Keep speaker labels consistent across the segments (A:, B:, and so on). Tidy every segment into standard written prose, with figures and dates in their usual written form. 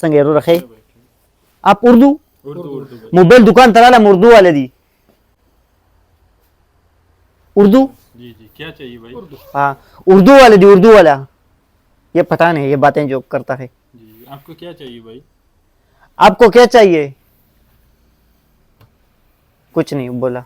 A: संगेरो रखे आप उर्दू मोबाइल दुकान तरालम उर्दू वाले दी उर्दू
B: जी जी क्या चाहिए भाई?
A: हाँ उर्दू वाले दी उर्दू वाला ये पता नहीं ये बातें जो करता है
B: जी आपको क्या चाहिए भाई?
A: आपको क्या चाहिए कुछ नहीं बोला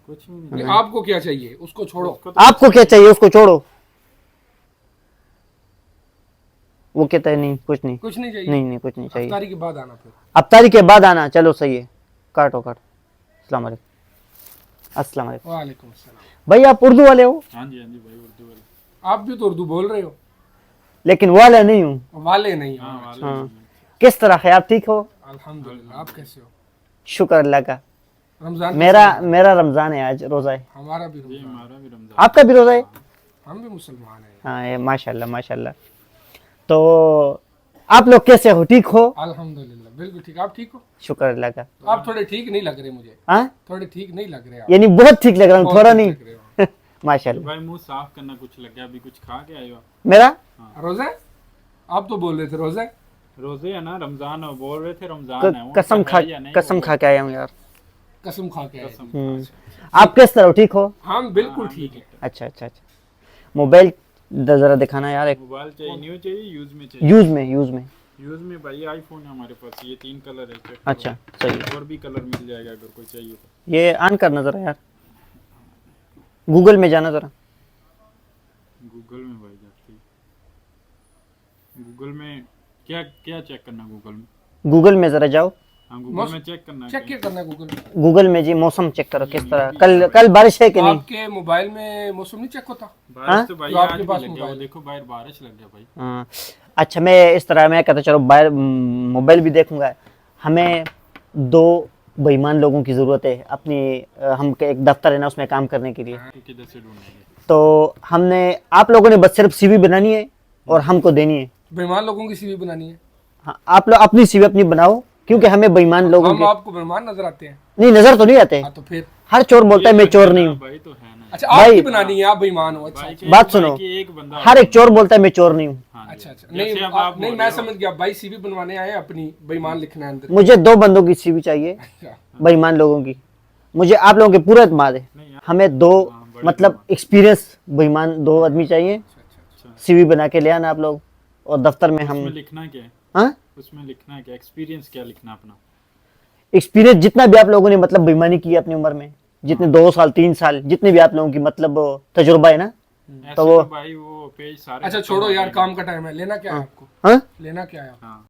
B: कुछ भी नहीं।
C: नहीं, आपको क्या चाहिए उसको छोड़ो।
A: आपको क्या चाहिए उसको छोड़ो वो कहता है नहीं कुछ नहीं
C: कुछ नहीं चाहिए।
A: नहीं कुछ नहीं चाहिए
C: अफ्तारी के बाद आना फिर।
A: अफ्तारी के बाद आना चलो सही है काटो अस्सलाम वालेकुम अस्सलाम वालेकुम
C: वालेकुम अस्सलाम।
A: भाई आप उर्दू वाले हो
B: हाँ जी भाई उर्दू वाले।
C: आप भी तो उर्दू बोल रहे हो।
A: लेकिन वाले नहीं हूँ
C: वाले नहीं हो।
B: हाँ वाले
A: हाँ किस तरह है आप ठीक हो
C: अल्हम्दुलिल्लाह। आप कैसे हो?
A: शुक्र अल्लाह का
C: रमजान
A: मेरा रमजान है आज रोजा है
C: हमारा भी
B: जी
C: रमजान।
B: हमारा भी रमजान।
A: आपका भी रोजा है
C: हम भी मुसलमान हैं।
A: हाँ ये माशाल्लाह माशाल्लाह तो आप लोग कैसे हो ठीक हो
C: अल्हम्दुलिल्लाह बिल्कुल ठीक। आप ठीक हो?
A: शुक्र अल्लाह का
C: आप थोड़े ठीक नहीं लग रहे मुझे।
A: हाँ
C: थोड़े ठीक नहीं लग रहे आप।
A: यानी बहुत ठीक लग रहा हूँ
C: बहुत
A: थोड़ा
C: ठीक
A: नहीं
C: लग रहे हो।
A: माशाल्लाह
B: भाई मुंह साफ करना कुछ लग गया अभी कुछ खा के आए हो?
A: मेरा
C: रोजा है? आप तो बोल रहे थे रोजा है।
B: रोजे है ना रमजान है बोल रहे थे रमजान है वो
A: कसम खा
B: है या नहीं
A: कसम
B: वो
A: खा के आया हूँ यार
C: कसम खा के आए थे।
A: हम्म। आप किस तरह हो ठीक हो
C: हम बिल्कुल ठीक है।
A: अच्छा अच्छा अच्छा मोबाइल जरा दिखाना यार एक
B: मोबाइल चाहिए न्यू चाहिए यूज में चाहिए?
A: यूज में
B: भाई आईफोन है हमारे पास ये 3 कलर है check करो।
A: अच्छा सही है
B: और भी कलर मिल जाएगा अगर कोई चाहिए तो।
A: ये ऑन करना जरा यार गूगल में जाना जरा
B: गूगल में भाई जाती गूगल में क्या क्या चेक करना
A: गूगल में जरा जाओ
B: हाँ गूगल में चेक करना
C: चेक क्या करना है गूगल में?
A: गूगल में जी मौसम चेक करो किस तरह कल बारिश है कि नहीं
C: आपके मोबाइल में मौसम नहीं चेक होता?
B: बारिश तो भाई
C: जो
B: आज
C: आपके
B: भी
C: पास
B: लग गया वो
C: मोबाइल
B: देखो बाहर बारिश लग गया भाई।
A: हाँ अच्छा मैं इस तरह मैं कहता चलो बाहर मोबाइल भी देखूंगा हमें 2 बेईमान लोगों की ज़रूरत है अपनी हम के एक दफ्तर है ना उसमें काम करने के लिए
B: तो किधर से ढूंढेंगे?
A: तो हमने आप लोगों ने बस सिर्फ सीवी बनानी है और हमको देनी है
C: बेईमान लोगों की सीवी बनानी है।
A: हाँ, आप लोग अपनी सीवी अपनी बनाओ क्योंकि हमें बेईमान लोगों
C: हम
A: के
C: आपको बेईमान नजर आते हैं?
A: नहीं नजर तो नहीं आते
C: हाँ तो फिर
A: हर चोर बोलता है मैं चोर नहीं हूँ
B: भाई तो है ना
C: अच्छा आपकी बनानी है। आप बेईमान हो। अच्छा अच्छा।
A: बात सुनो
B: कि एक बंदा
A: हर एक चोर बोलता है मैं चोर नहीं हूँ
B: हाँ जी।
C: अच्छा अच्छा।
B: जैसे
C: नहीं
B: अब आप
C: नहीं
B: बोल
C: मैं
B: रहे हो।
C: समझ गया भाई सीवी बनवाने आए हैं, अपनी बेईमान लिखना है अंदर।
A: मुझे 2 बंदों की सीवी चाहिए
C: अच्छा
A: बेईमान लोगों की मुझे आप लोगों के पूरा एतमाद है
B: नहीं,
A: हमें 2 मतलब एक्सपीरियंस बेईमान 2 आदमी चाहिए
B: अच्छा
A: सीवी बना के ले आना आप लोग और दफ्तर में हम
B: उसमें लिखना क्या है?
A: हाँ
B: उसमें लिखना है क्या? एक्सपीरियंस क्या लिखना अपना?
A: एक्सपीरियंस जितना भी आप लोगों ने मतलब बेईमानी की है अपनी उम्र में जितने 2 साल 3 साल जितने भी आप लोगों की मतलब तजुर्बा है ना
B: ऐसे
A: तो वो
B: भाई वो पेज सारे
C: अच्छा छोड़ो यार काम का टाइम है। लेना क्या है आपको?
A: हाँ
C: लेना क्या है?
B: हाँ